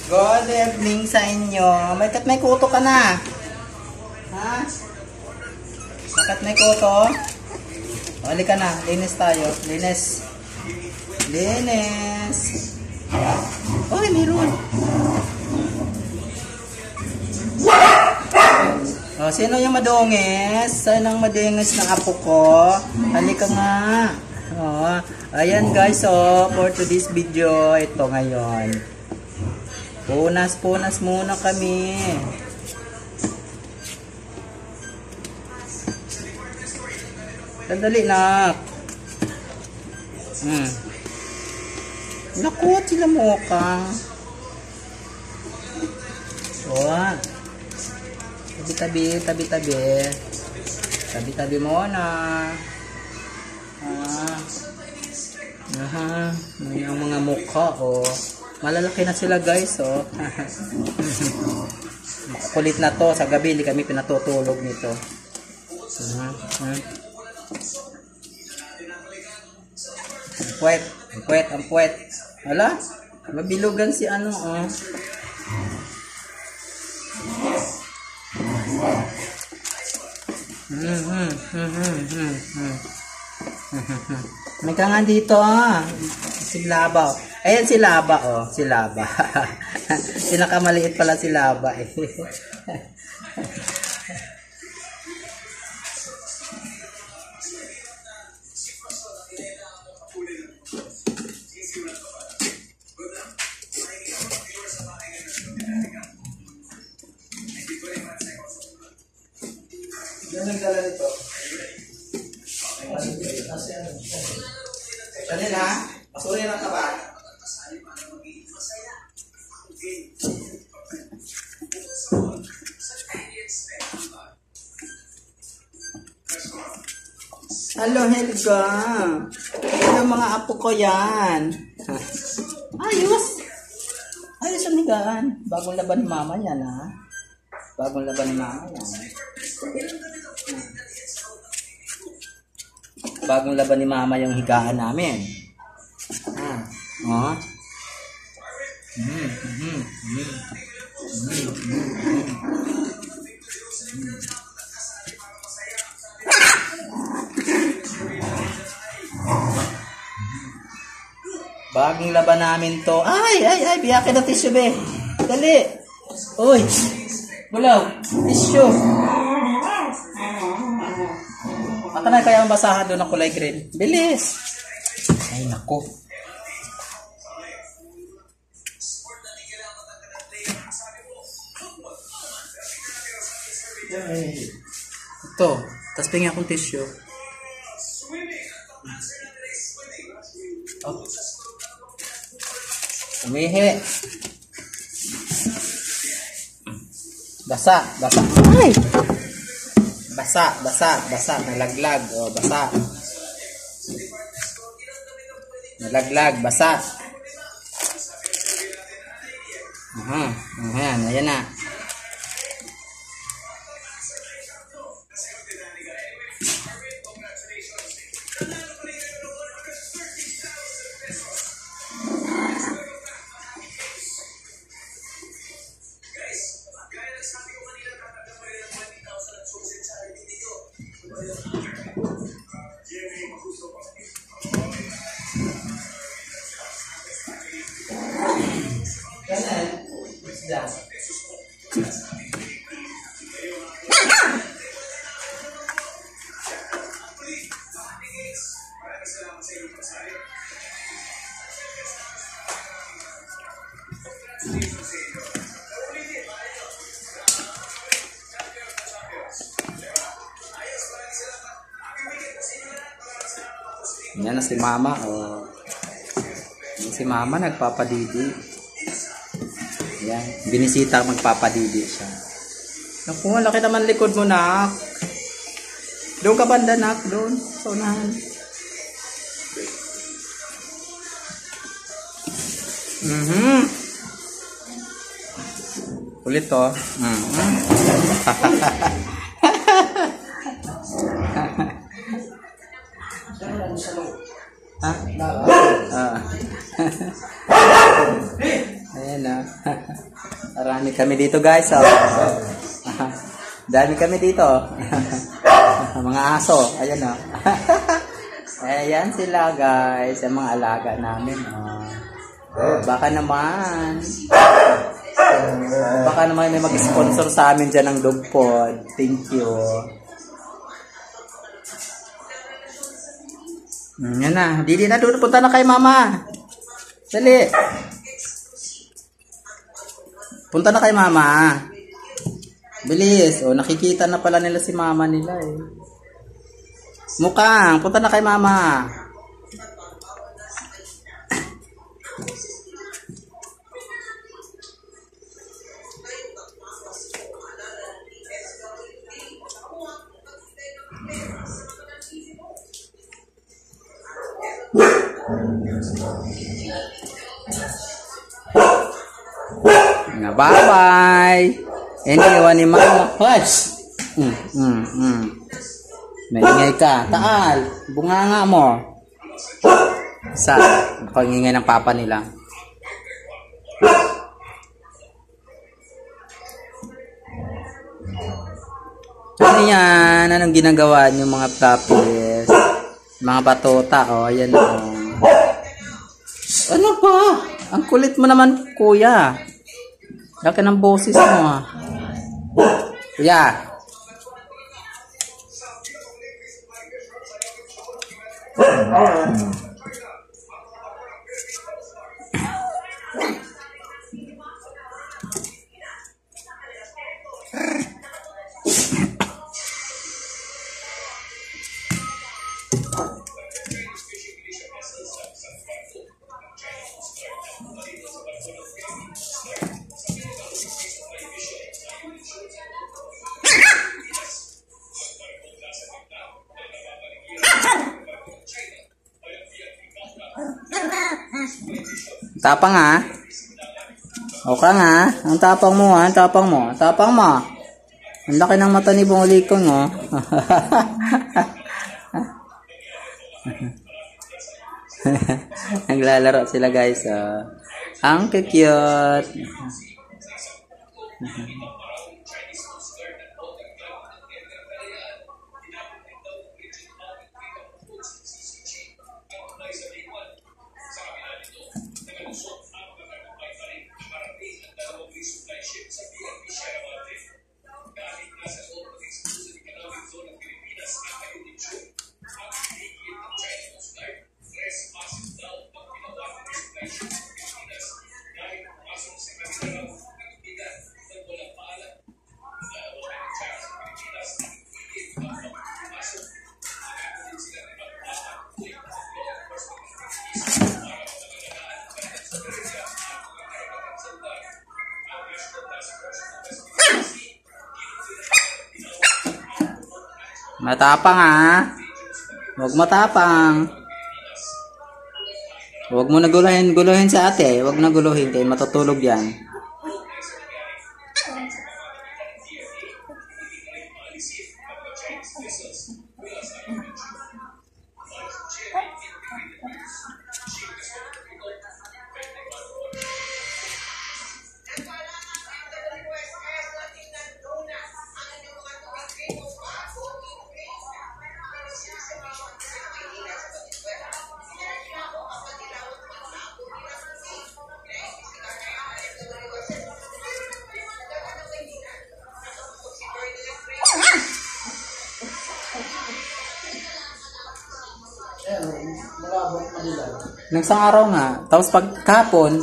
Good evening sa inyo. May kuto ka na. Ha? Bakit may kuto? Hali ka na. Linis tayo. Linis. Linis. Uy, meron. Oh, sino yung madungis? Saan ang madungis ng apo ko? Halika nga. Oh, ayan guys, oh, for today's video, ito ngayon. Punas muna kami. Sandali na. Naku, sila mo ka. Oh. Tabi-tabi muna. Yung mga mukha, oh. Malalaki na sila guys, oh. Kulit na to. Sa gabi hindi kami pinatutulog nito. Ang puwet. Hala? Mabilugan si ano, oh. May ka nga dito, ah. Si Laba. Ayan si Laba, oh. Si Laba. Pinakamaliit pala si Laba, eh. Yan ang dala nito. Kanina, pasuri na ka ba? Hello, Helga. Hello mga apo ko yan. Ayos. Ayos ang higaan. Bagong laban ni mama yan, ha? Bagong laban ni mama yan. Bagong laban ni mama yung higaan namin. Oh. Bagong laban namin to. Ay, biyakin na tissue, be. Dali. Uy. Bulaw. Tissue. Maka na kaya ang basahan doon ng kulay green. Bilis. Ay, nako. Ito. Tapos tingin akong tissue. Oh. Umihi. Basa. Ay! Basa. Nalaglag. O, basa. Nalaglag. Basa. Ayan na. Yan na si mama. Oh. Si mama nagpapadidi. Yan. Binisita magpapadidi siya. Naku, laki naman likod mo, nak. Doon ka banda, nak. Doon. Sa unahan. Ulit to. kami dito guys. Oh. Dami kami dito. Mga aso. Ayan o. Ayan sila guys. Yung mga alaga namin. Oh. Baka naman may mag-sponsor sa amin dyan ng dog pod. Thank you. Yan na. Didi na doon. Punta na kay mama. Dali. Punta na kay mama. Bilis. O, nakikita na pala nila si mama nila eh. Mukang. Punta na kay mama. Bye-bye. Iniwan ni mama. Hush! Naingay ka. Taal. Bunganga mo. Saan? Pangingay ng papa nila. Ano yan? Anong ginagawa niyo mga puppies? Mga batota. O, ayan o. Ano ba? Ang kulit mo naman, kuya. Laki ng boses mo ah. Kuya. Tapang ha. O ka nga. Ang tapang mo ha. Ang tapang mo. Tapang mo. Ang laki ng mata ni Bungulikong oh. Naglalaro sila guys. Oh. Ang cute. Matapang ha. Huwag matapang. Huwag mo na guluhin sa ate. Huwag na guluhin kayo matutulog yan. Nagsang araw nga. Tapos pag kahapon,